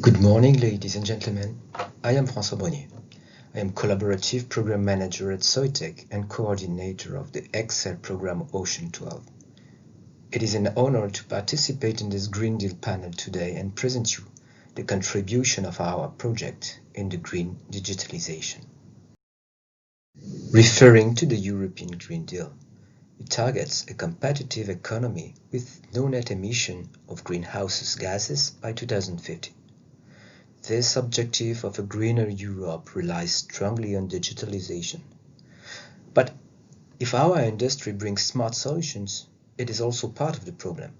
Good morning, ladies and gentlemen. I am François Brunier. I am Collaborative Program Manager at Soitec and Coordinator of the Excel program OCEAN12. It is an honor to participate in this Green Deal panel today and present you the contribution of our project in the green digitalization. Referring to the European Green Deal, it targets a competitive economy with no net emission of greenhouse gases by 2050. This objective of a greener Europe relies strongly on digitalization. But if our industry brings smart solutions, it is also part of the problem.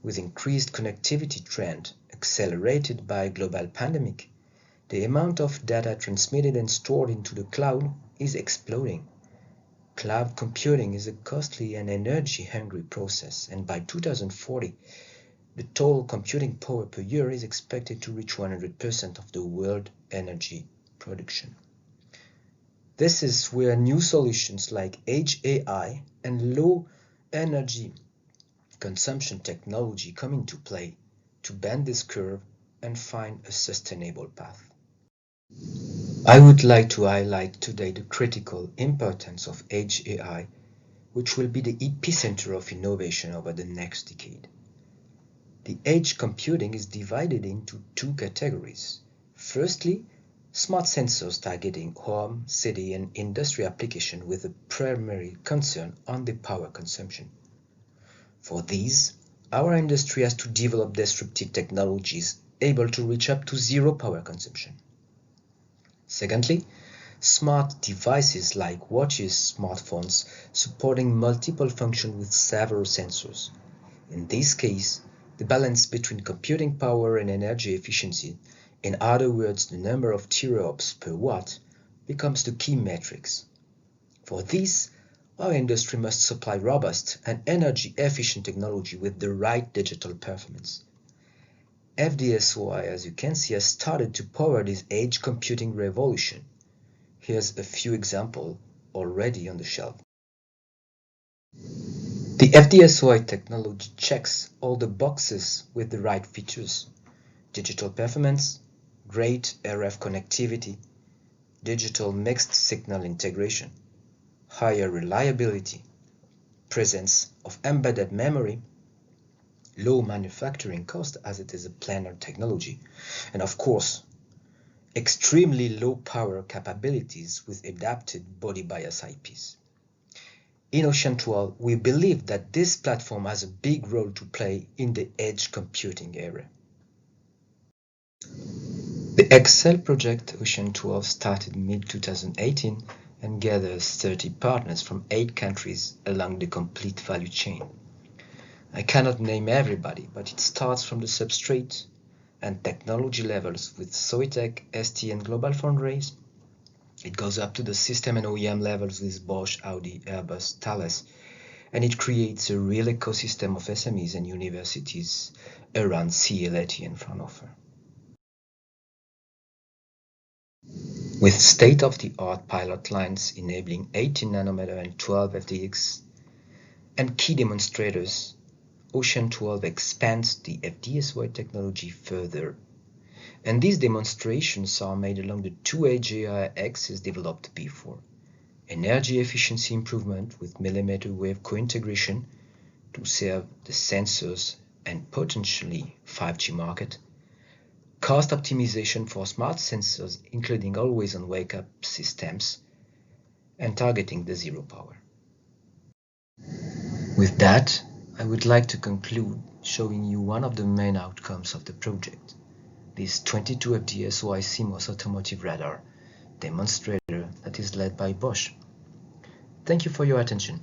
With increased connectivity trend accelerated by a global pandemic, the amount of data transmitted and stored into the cloud is exploding. Cloud computing is a costly and energy-hungry process, and by 2040, the total computing power per year is expected to reach 100% of the world energy production. This is where new solutions like Edge AI and low energy consumption technology come into play to bend this curve and find a sustainable path. I would like to highlight today the critical importance of Edge AI, which will be the epicenter of innovation over the next decade. The edge computing is divided into two categories. Firstly, smart sensors targeting home, city, and industry applications with a primary concern on the power consumption. For these, our industry has to develop disruptive technologies able to reach up to zero power consumption. Secondly, smart devices like watches, smartphones, supporting multiple functions with several sensors. In this case, the balance between computing power and energy efficiency, in other words, the number of teraflops per watt, becomes the key metrics. For this, our industry must supply robust and energy-efficient technology with the right digital performance. FD-SOI, as you can see, has started to power this edge computing revolution. Here's a few examples already on the shelf. The FD-SOI technology checks all the boxes with the right features: digital performance, great RF connectivity, digital mixed signal integration, higher reliability, presence of embedded memory, low manufacturing cost as it is a planar technology, and of course, extremely low power capabilities with adapted body bias IPs. In OCEAN12, we believe that this platform has a big role to play in the edge computing era. The Excel project OCEAN12 started mid-2018 and gathers 30 partners from 8 countries along the complete value chain. I cannot name everybody, but it starts from the substrate and technology levels with Soitec, ST, and GlobalFoundries. It goes up to the system and OEM levels with Bosch, Audi, Airbus, Thales, and it creates a real ecosystem of SMEs and universities around CLAT and Fraunhofer. With state-of-the-art pilot lines enabling 18 nanometer and 12 FDX and key demonstrators, OCEAN12 expands the FD-SOI technology further. And these demonstrations are made along the two Edge AI axes developed before: energy efficiency improvement with millimeter wave co-integration to serve the sensors and potentially 5G market, cost optimization for smart sensors including always-on wake-up systems, and targeting the zero power. With that, I would like to conclude showing you one of the main outcomes of the project: this 22 FD-SOI CMOS automotive radar demonstrator that is led by Bosch. Thank you for your attention.